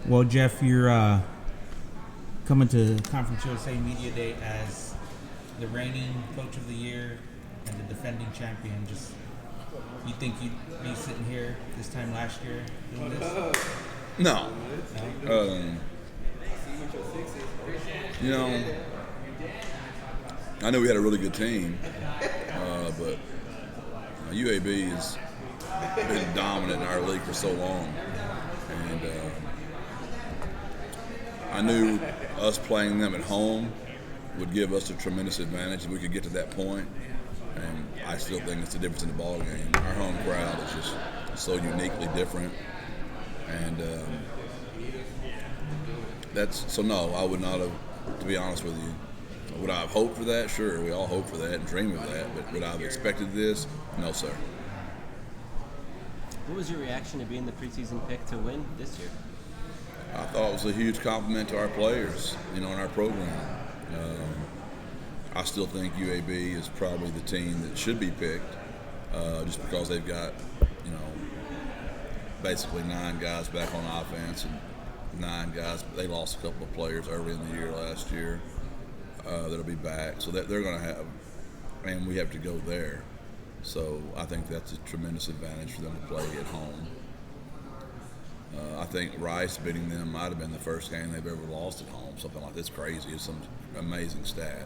Well, Jeff, you're coming to Conference USA Media Day as the reigning Coach of the Year and the defending champion. Just, you think you'd be sitting here this time last year doing this? No. I know we had a really good team, but UAB has been dominant in our league for so long. And I knew us playing them at home would give us a tremendous advantage if we could get to that point. And I still think it's the difference in the ball game. Our home crowd is just so uniquely different. And no, I would not have, to be honest with you. Would I have hoped for that? Sure, we all hope for that and dream of that. But would I have expected this? No, sir. What was your reaction to being the preseason pick to win this year? I thought it was a huge compliment to our players, in our program. I still think UAB is probably the team that should be picked, just because they've got, basically 9 guys back on offense and 9 guys. They lost a couple of players early in the year last year that'll be back, so they're going to have, and we have to go there. So I think that's a tremendous advantage for them to play at home. I think Rice beating them might have been the first game they've ever lost at home, something like that's crazy. It's some amazing stat.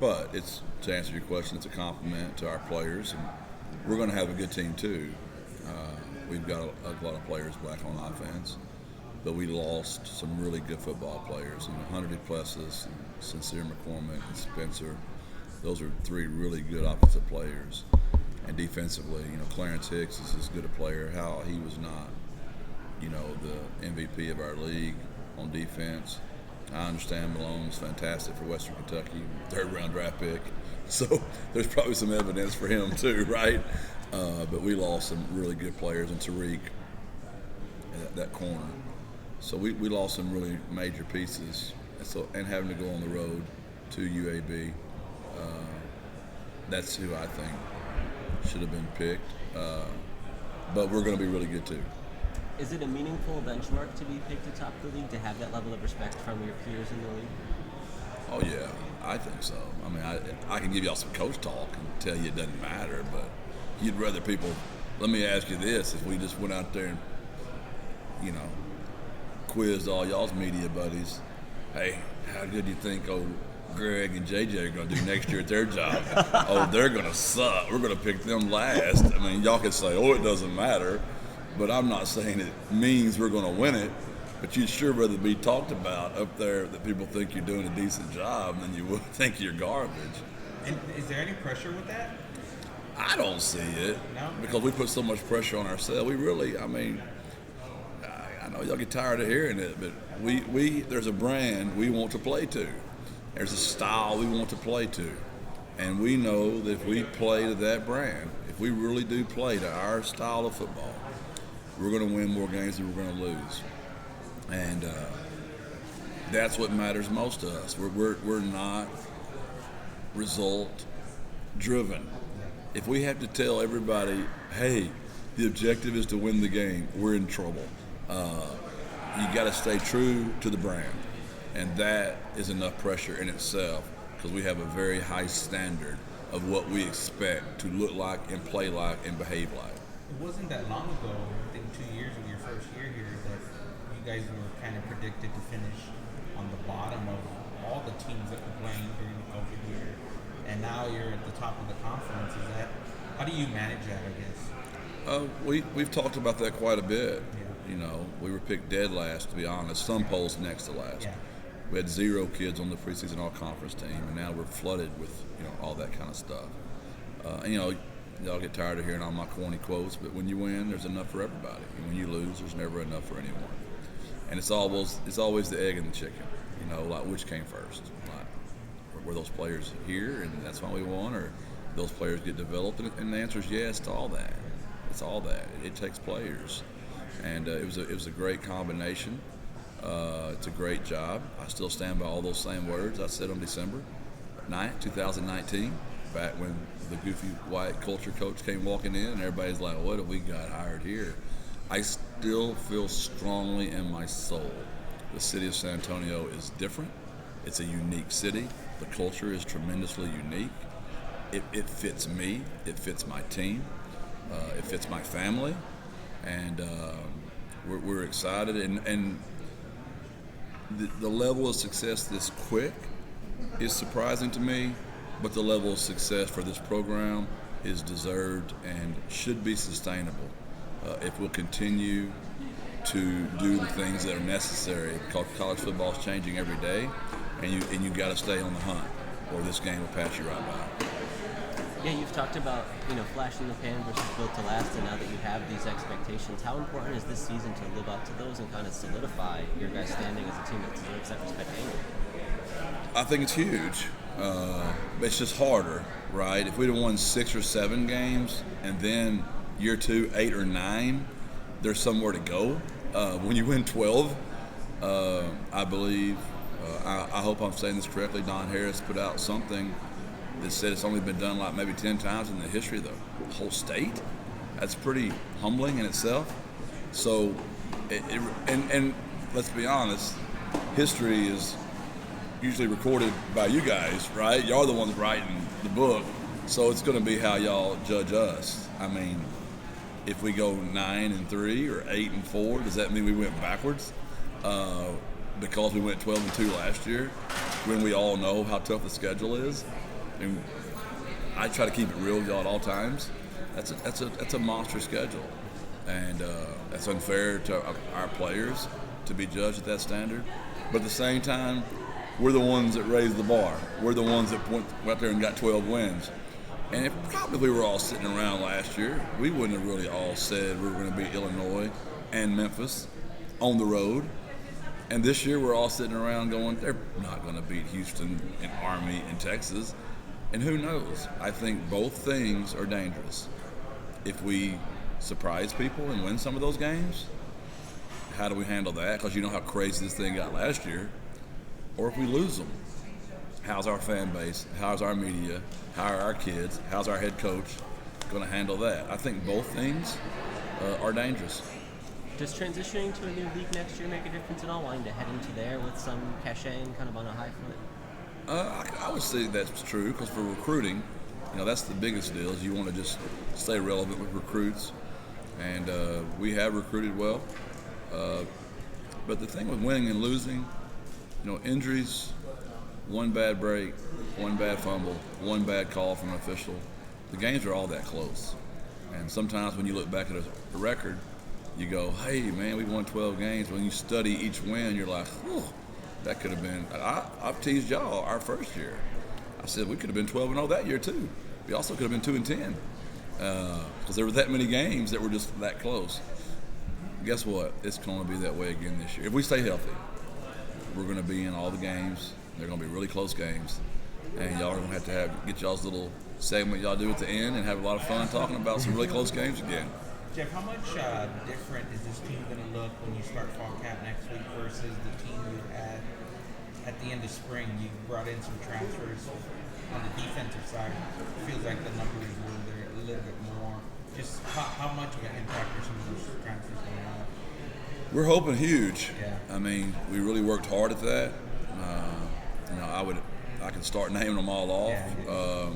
But it's, to answer your question, it's a compliment to our players, and we're going to have a good team too. We've got a lot of players back on offense, but we lost some really good football players. Hunter Duplessis, and Sincere McCormick, and Spencer. Those are 3 really good offensive players. And defensively, Clarence Hicks is as good a player. How he was not, the MVP of our league on defense. I understand Malone's fantastic for Western Kentucky, 3rd-round draft pick. So there's probably some evidence for him too, right? But we lost some really good players in Tariq at that corner. So we lost some really major pieces. And having to go on the road to UAB, that's who I think should have been picked. But we're going to be really good too. Is it a meaningful benchmark to be picked atop the league, to have that level of respect from your peers in the league? Oh yeah, I think so. I mean, I can give y'all some coach talk and tell you it doesn't matter, but you'd rather people. Let me ask you this: if we just went out there and, quizzed all y'all's media buddies, hey, how good do you think old Greg and JJ are going to do next year at their job? Oh, they're going to suck. We're going to pick them last. I mean, y'all could say, oh, it doesn't matter, but I'm not saying it means we're going to win it. But you'd sure rather be talked about up there that people think you're doing a decent job than you would think you're garbage. And is there any pressure with that? I don't see it. No? Because we put so much pressure on ourselves. We really, I know y'all get tired of hearing it, but we there's a brand we want to play to. There's a style we want to play to. And we know that if we play to that brand, if we really do play to our style of football, we're going to win more games than we're going to lose. And that's what matters most to us. We're not result driven. If we have to tell everybody, hey, the objective is to win the game, we're in trouble. You got to stay true to the brand. And that is enough pressure in itself, because we have a very high standard of what we expect to look like and play like and behave like. It wasn't that long ago, I think 2 years of your first year here, that you guys were kind of predicted to finish on the bottom of all the teams that were playing during the COVID year. And now you're at the top of the conference. How do you manage that, I guess? We've talked about that quite a bit. Yeah. We were picked dead last, to be honest. Some polls next to last. Yeah. We had 0 kids on the preseason all-conference team, and now we're flooded with all that kind of stuff. Y'all get tired of hearing all my corny quotes, but when you win, there's enough for everybody. And when you lose, there's never enough for anyone. And it's always the egg and the chicken. Like which came first? Like, were those players here, and that's why we won, or those players get developed? And the answer is yes to all that. It's all that. It takes players, and it was a great combination. It's a great job. I still stand by all those same words I said on December 9th, 2019, back when the goofy white culture coach came walking in and everybody's like, what have we got hired here? I still feel strongly in my soul the city of San Antonio is different. It's a unique city. The culture is tremendously unique. It fits me. It fits my team. It fits my family. And we're excited. And the level of success this quick is surprising to me, but the level of success for this program is deserved and should be sustainable if we'll continue to do the things that are necessary, because college football is changing every day, and you got to stay on the hunt, or this game will pass you right by. Yeah, you've talked about, flash in the pan versus built to last, and now that you have these expectations, how important is this season to live up to those and kind of solidify your guys' standing as a team that deserves that respect annually? I think it's huge. It's just harder, right? If we'd have won 6 or 7 games, and then year 2, 8 or 9, there's somewhere to go. When you win 12, I believe, I hope I'm saying this correctly, Don Harris put out something that said it's only been done like maybe 10 times in the history of the whole state. That's pretty humbling in itself. So, and let's be honest, history is usually recorded by you guys, right? Y'all are the ones writing the book, so it's going to be how y'all judge us. I mean, if we go 9-3 or 8-4, does that mean we went backwards? Because we went 12-2 last year, when we all know how tough the schedule is. And I try to keep it real with y'all at all times. That's a monster schedule, and that's unfair to our players to be judged at that standard. But at the same time, we're the ones that raised the bar. We're the ones that went out there and got 12 wins. And if probably we were all sitting around last year, we wouldn't have really all said we were going to beat Illinois and Memphis on the road. And this year we're all sitting around going, they're not going to beat Houston and Army and Texas. And who knows? I think both things are dangerous. If we surprise people and win some of those games, how do we handle that? Because you know how crazy this thing got last year. Or if we lose them, how's our fan base? How's our media? How are our kids? How's our head coach going to handle that? I think both things are dangerous. Does transitioning to a new league next year make a difference at all, wanting to head into there with some cachet and kind of on a high foot? I would say that's true, because for recruiting, that's the biggest deal, is you want to just stay relevant with recruits. And we have recruited well. But the thing with winning and losing, injuries, one bad break, one bad fumble, one bad call from an official, the games are all that close. And sometimes when you look back at a record, you go, hey, man, we won 12 games. When you study each win, you're like, whew, that could have been. I've teased y'all our first year. I said we could have been 12-0 that year, too. We also could have been 2-10 because there were that many games that were just that close. Guess what? It's going to be that way again this year. If we stay healthy, we're going to be in all the games. They're going to be really close games. And y'all are going to have get y'all's little segment y'all do at the end and have a lot of fun talking about some really close games again. Jeff, how much different is this team going to look when you start fall camp next week versus the team you had at the end of spring? You brought in some transfers on the defensive side. It feels like the numbers were there a little bit more. Just how much of an impact are some of those transfers going to have? We're hoping huge. Yeah. I mean, we really worked hard at that. I can start naming them all off.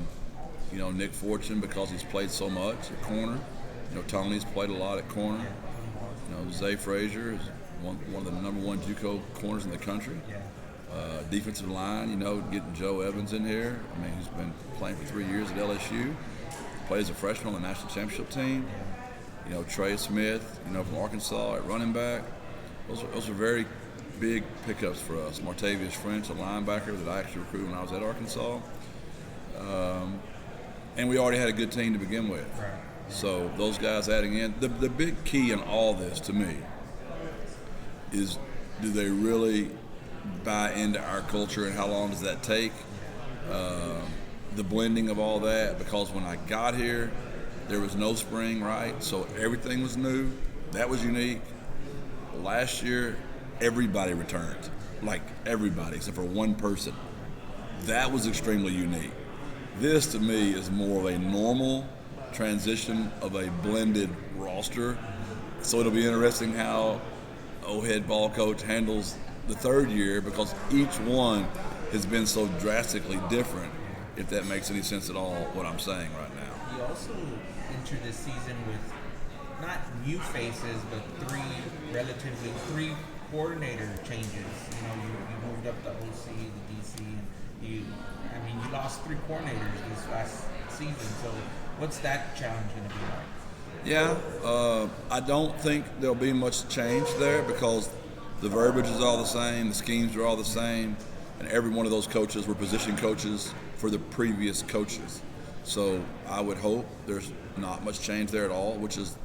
Yeah, Nick Fortune, because he's played so much at corner. Tony's played a lot at corner. Zay Frazier is one of the number 1 JUCO corners in the country. Yeah. Defensive line, getting Joe Evans in here. I mean, he's been playing for 3 years at LSU. Played as a freshman on the national championship team. Trey Smith, from Arkansas at running back. Those are very big pickups for us. Martavius French, a linebacker that I actually recruited when I was at Arkansas. And we already had a good team to begin with. Right. So those guys adding in. The big key in all this to me is, do they really buy into our culture, and how long does that take? The blending of all that, because when I got here, there was no spring, right? So everything was new. That was unique. Last year, everybody returned. Like everybody, except for one person. That was extremely unique. This, to me, is more of a normal transition of a blended roster So it'll be interesting how head ball coach handles the third year, because each one has been so drastically different, if that makes any sense at all, what I'm saying right now. You also entered this season with not new faces, but three coordinator changes. You moved up the OC, the DC, and you lost 3 coordinators this last season. So what's that challenge going to be like? Yeah, I don't think there'll be much change there, because the verbiage is all the same, the schemes are all the same, and every one of those coaches were position coaches for the previous coaches. So I would hope there's not much change there at all, which is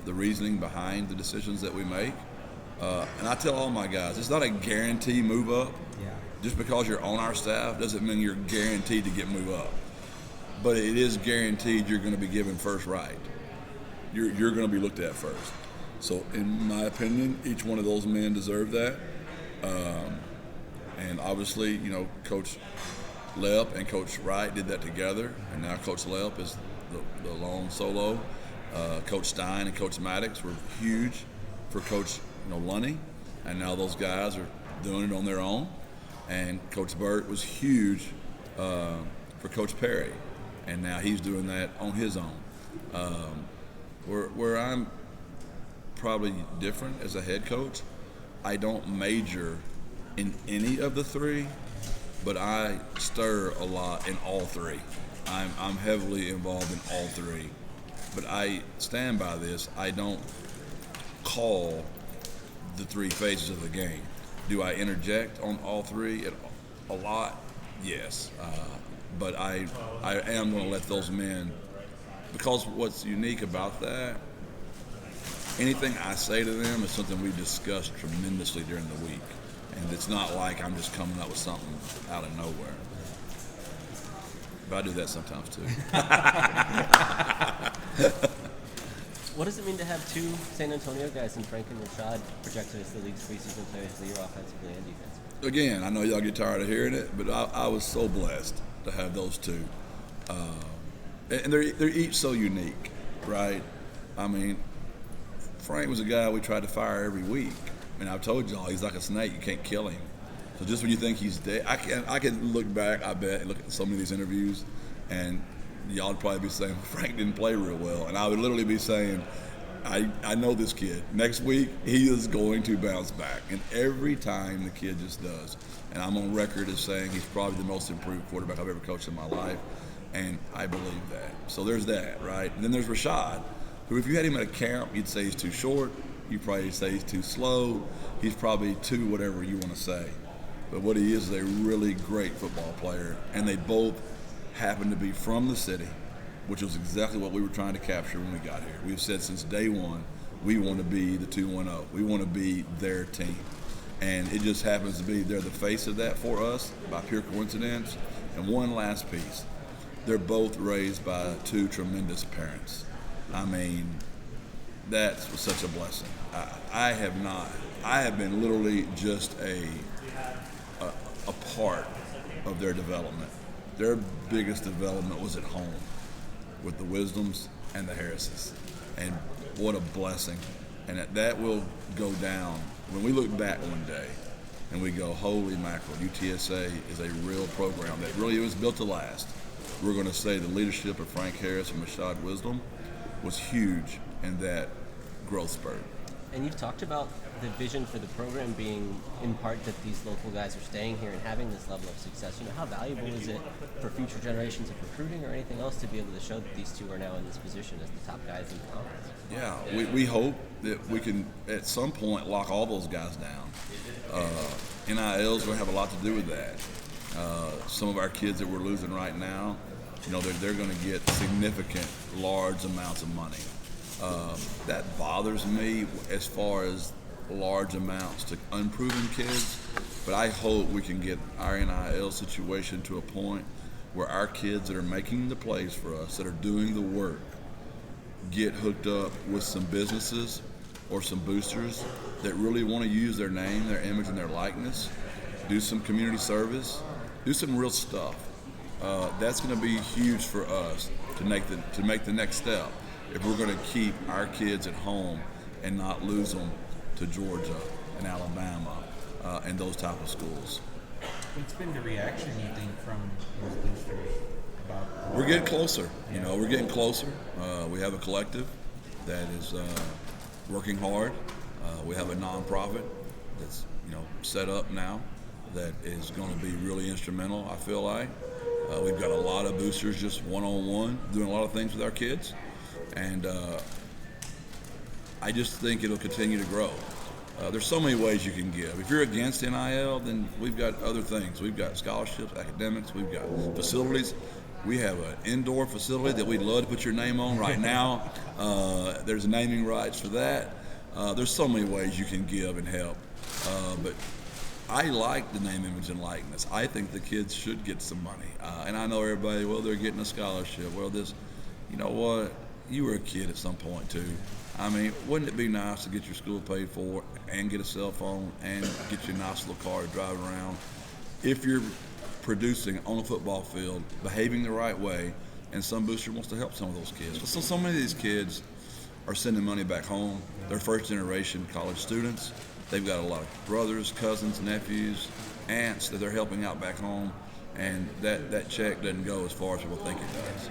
the reasoning behind the decisions that we make. And I tell all my guys, it's not a guarantee move up. Yeah. Just because you're on our staff doesn't mean you're guaranteed to get move up. But it is guaranteed you're going to be given first right. You're going to be looked at first. So in my opinion, each one of those men deserve that. And obviously, Coach Lep and Coach Wright did that together, and now Coach Lep is the lone solo. Coach Stein and Coach Maddox were huge for Coach Lunny, and now those guys are doing it on their own. And Coach Burt was huge for Coach Perry, and now he's doing that on his own. Where I'm probably different as a head coach, I don't major in any of the 3, but I stir a lot in all 3. I'm heavily involved in all 3. But I stand by this. I don't call the 3 phases of the game. Do I interject on all 3 a lot? Yes. But I am going to let those men, because what's unique about that, anything I say to them is something we discussed tremendously during the week. And it's not like I'm just coming up with something out of nowhere. But I do that sometimes too. What does it mean to have 2 San Antonio guys, in Frank and Rashad, projected as the league's preseason players of the year offensively and defensively? Again, I know y'all get tired of hearing it, but I was so blessed to have those 2. And they're each so unique, right? I mean, Frank was a guy we tried to fire every week. I mean, I've told y'all, he's like a snake. You can't kill him. So just when you think he's dead, I can look back, I bet, and look at so many of these interviews, and y'all would probably be saying, Frank didn't play real well. And I would literally be saying, I know this kid. Next week, he is going to bounce back. And every time the kid just does. And I'm on record as saying he's probably the most improved quarterback I've ever coached in my life. And I believe that. So there's that, right? And then there's Rashad, who if you had him at a camp, you'd say he's too short. You'd probably say he's too slow. He's probably too whatever you want to say. But what he is a really great football player. And they both happen to be from the city, which was exactly what we were trying to capture when we got here. We've said since day one, we want to be the 2-1-0. We want to be their team. And it just happens to be they're the face of that for us by pure coincidence. And one last piece. They're both raised by 2 tremendous parents. I mean, that was such a blessing. I have been literally just a part of their development. Their biggest development was at home with the Wisdoms and the Harrises. And what a blessing. And that will go down when we look back one day and we go, holy mackerel, UTSA is a real program that really was built to last. We're going to say the leadership of Frank Harris and Rashad Wisdom was huge in that growth spurt. And you've talked about the vision for the program being in part that these local guys are staying here and having this level of success. How valuable is it for future generations of recruiting or anything else to be able to show that these 2 are now in this position as the top guys in the conference? Yeah, we hope that we can at some point lock all those guys down. NIL's going to have a lot to do with that. Some of our kids that we're losing right now, they're going to get significant, large amounts of money. That bothers me as far as large amounts to unproven kids, but I hope we can get our NIL situation to a point where our kids that are making the plays for us, that are doing the work, get hooked up with some businesses or some boosters that really want to use their name, their image, and their likeness, do some community service, do some real stuff. That's going to be huge for us to make the next step if we're going to keep our kids at home and not lose them to Georgia and Alabama and those type of schools. What's been the reaction, you think, from those boosters about? We're getting closer. We're getting closer. We have a collective that is working hard. We have a nonprofit that's set up now that is going to be really instrumental, I feel like. We've got a lot of boosters just one-on-one doing a lot of things with our kids, and I just think it'll continue to grow. There's so many ways you can give. If you're against NIL, then we've got other things. We've got scholarships, academics, we've got facilities. We have an indoor facility that we'd love to put your name on right now. There's naming rights for that. There's so many ways you can give and help. But I like the name, image, and likeness. I think the kids should get some money. And I know everybody, well, they're getting a scholarship. Well, you know what? You were a kid at some point, too. I mean, wouldn't it be nice to get your school paid for and get a cell phone and get you a nice little car to drive around? If you're producing on a football field, behaving the right way, and some booster wants to help some of those kids. So many of these kids are sending money back home. They're first-generation college students. They've got a lot of brothers, cousins, nephews, aunts that they're helping out back home, and that check doesn't go as far as people think it does.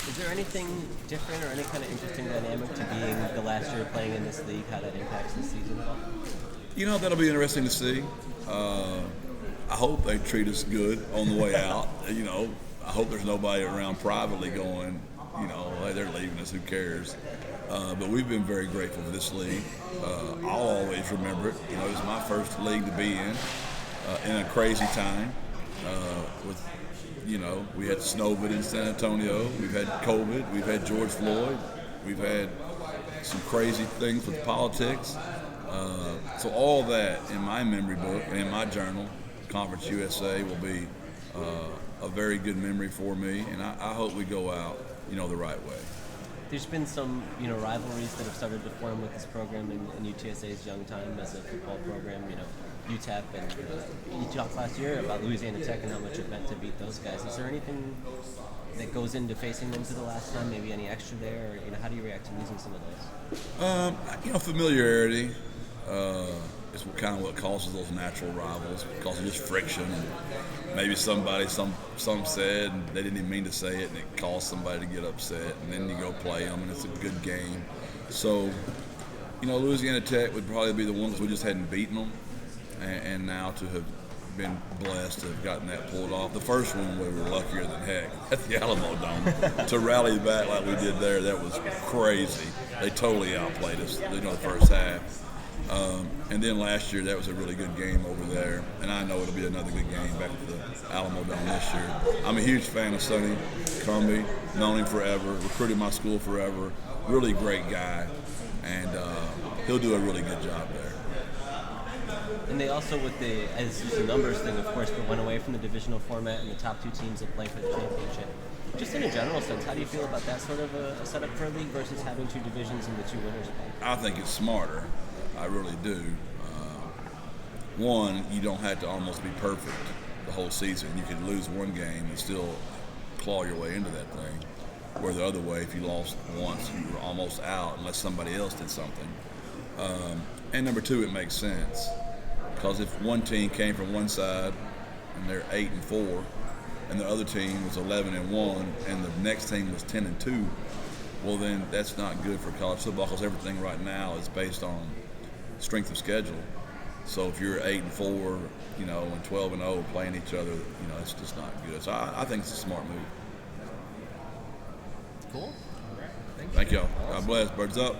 Is there anything different or any kind of interesting dynamic to being the last year playing in this league, how that impacts the season at all? That'll be interesting to see. I hope they treat us good on the way out. I hope there's nobody around privately going, hey, they're leaving us, who cares? But we've been very grateful for this league. I'll always remember it. It was my first league to be in a crazy time with we had Snowvid in San Antonio. We've had COVID. We've had George Floyd. We've had some crazy things with politics. So all that in my memory book and in my journal, Conference USA, will be a very good memory for me. And I hope we go out, the right way. There's been some, rivalries that have started to form with this program in UTSA's young time as a football program. UTEP, and you talked last year about Louisiana Tech and how much it meant to beat those guys. Is there anything that goes into facing them for the last time? Maybe any extra there, or how do you react to losing some of those? Familiarity is kind of what causes those natural rivals, because of just friction. And maybe somebody, some said, and they didn't even mean to say it, and it caused somebody to get upset, and then you go play them, and it's a good game. So, Louisiana Tech would probably be the ones we just hadn't beaten them. And now to have been blessed to have gotten that pulled off. The first one, we were luckier than heck at the Alamo Dome. To rally back like we did there, that was crazy. They totally outplayed us, the first half. And then last year, that was a really good game over there. And I know it'll be another good game back at the Alamo Dome this year. I'm a huge fan of Sonny Cumbie. Known him forever. Recruited my school forever. Really great guy. And he'll do a really good job there. And they also, as the numbers thing, of course, but went away from the divisional format and the top two teams that play for the championship. Just in a general sense, how do you feel about that sort of a setup for a league versus having two divisions and the two winners play? I think it's smarter. I really do. One, you don't have to almost be perfect the whole season. You could lose one game and still claw your way into that thing. Where the other way, if you lost once, you were almost out unless somebody else did something. And number two, it makes sense. Because if one team came from one side and they're 8-4, and the other team was 11-1, and the next team was 10-2, well then that's not good for college football, because everything right now is based on strength of schedule. So if you're 8-4, and 12-0 playing each other, it's just not good. So I think it's a smart move. Cool. Thank y'all. God bless. Birds up.